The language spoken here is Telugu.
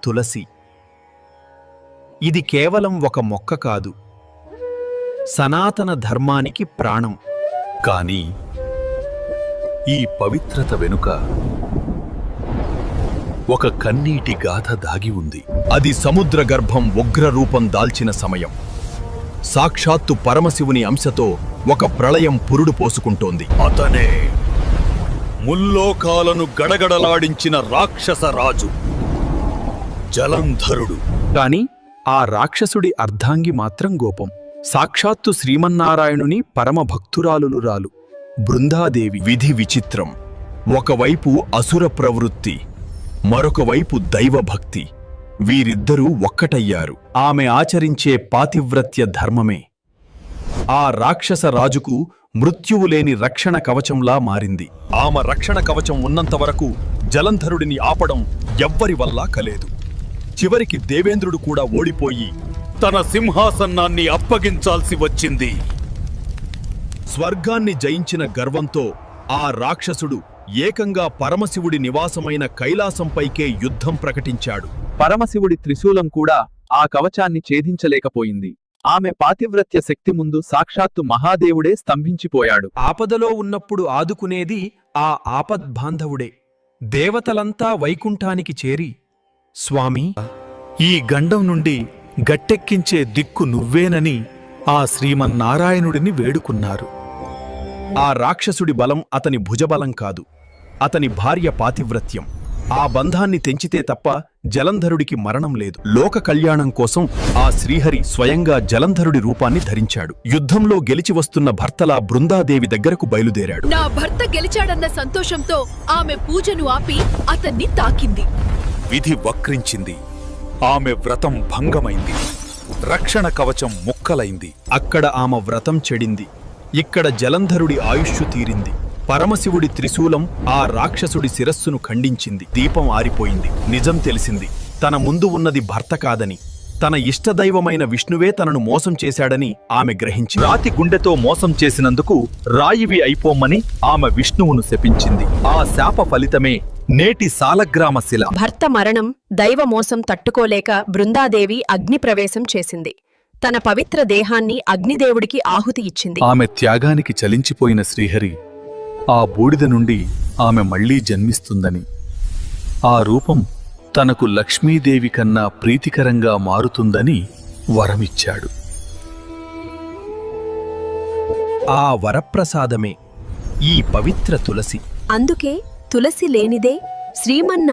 తులసి. ఇది కేవలం ఒక మొక్క కాదు, సనాతన ధర్మానికి ప్రాణం. కానీ ఈ పవిత్రత వెనుక ఒక కన్నీటి గాథ దాగి ఉంది. అది సముద్ర గర్భం ఉగ్రరూపం దాల్చిన సమయం. సాక్షాత్తు పరమశివుని అంశతో ఒక ప్రళయం పురుడు పోసుకుంటోంది. అతనే ముల్లోకాలను గడగడలాడించిన రాక్షస రాజు జలంధరుడు. కాని ఆ రాక్షసుడి అర్ధాంగి మాత్రం గోపం. సాక్షాత్తు శ్రీమన్నారాయణుని పరమభక్తురాలురాలు బృందాదేవి. విధి విచిత్రం. ఒకవైపు అసుర ప్రవృత్తి, మరొకవైపు దైవభక్తి. వీరిద్దరూ ఒక్కటయ్యారు. ఆమె ఆచరించే పాతివ్రత్య ధర్మమే ఆ రాక్షస రాజుకు మృత్యువులేని రక్షణ కవచంలా మారింది. ఆమె రక్షణ కవచం ఉన్నంతవరకు జలంధరుడిని ఆపడం ఎవ్వరి వల్ల కలేదు. చివరికి దేవేంద్రుడు కూడా ఓడిపోయి తన సింహాసనాన్ని అప్పగించాల్సి వచ్చింది. స్వర్గాన్ని జయించిన గర్వంతో ఆ రాక్షసుడు ఏకంగా పరమశివుడి నివాసమైన కైలాసంపైకే యుద్ధం ప్రకటించాడు. పరమశివుడి త్రిశూలం కూడా ఆ కవచాన్ని ఛేదించలేకపోయింది. ఆమె పాతివ్రత్య శక్తి ముందు సాక్షాత్తు మహాదేవుడే స్తంభించిపోయాడు. ఆపదలో ఉన్నప్పుడు ఆదుకునేది ఆ ఆపద్బాంధవుడే. దేవతలంతా వైకుంఠానికి చేరి, స్వామి, ఈ గండం నుండి గట్టెక్కించే దిక్కు నువ్వేనని ఆ శ్రీమన్నారాయణుడిని వేడుకున్నారు. ఆ రాక్షసుడి బలం అతని భుజబలం కాదు, అతని భార్య పాతివ్రత్యం. ఆ బంధాన్ని తెంచితే తప్ప జలంధరుడికి మరణం లేదు. లోక కళ్యాణం కోసం ఆ శ్రీహరి స్వయంగా జలంధరుడి రూపాన్ని ధరించాడు. యుద్ధంలో గెలిచి వస్తున్న భర్తలా బృందాదేవి దగ్గరకు బయలుదేరాడు. నా భర్త గెలిచాడన్న సంతోషంతో ఆమె పూజను ఆపి అతన్ని తాకింది. విధి వక్రించింది. ఆమె వ్రతం భంగమైంది. రక్షణ కవచం ముక్కలైంది. అక్కడ ఆమె వ్రతం చెడింది. ఇక్కడ జలంధరుడి ఆయుష్షు తీరింది. పరమశివుడి త్రిశూలం ఆ రాక్షసుడి శిరస్సును ఖండించింది. దీపం ఆరిపోయింది. నిజం తెలిసింది. తన ముందు ఉన్నది భర్త కాదని, తన ఇష్టదైవమైన విష్ణువే తనను మోసం చేశాడని ఆమె గ్రహించింది. రాతి గుండెతో మోసం చేసినందుకు రాయివి అయిపోమ్మని ఆమె విష్ణువును శపించింది. ఆ శాప ఫలితమే నేటి సాలగ్రామ శిల. భర్త మరణం, దైవ మోసం తట్టుకోలేక బృందాదేవి అగ్నిప్రవేశం చేసింది. తన పవిత్ర దేహాన్ని అగ్నిదేవుడికి ఆహుతి ఇచ్చింది. ఆమె త్యాగానికి చలించిపోయిన శ్రీహరి ఆ బూడిద నుండి ఆమె మళ్లీ జన్మిస్తుందని, ఆ రూపం తనకు లక్ష్మీదేవి కన్నా ప్రీతికరంగా మారుతుందని వరమిచ్చాడు. ఆ వరప్రసాదమే ఈ పవిత్ర తులసి. అందుకే తులసి లేనిదే శ్రీమన్నారాయణ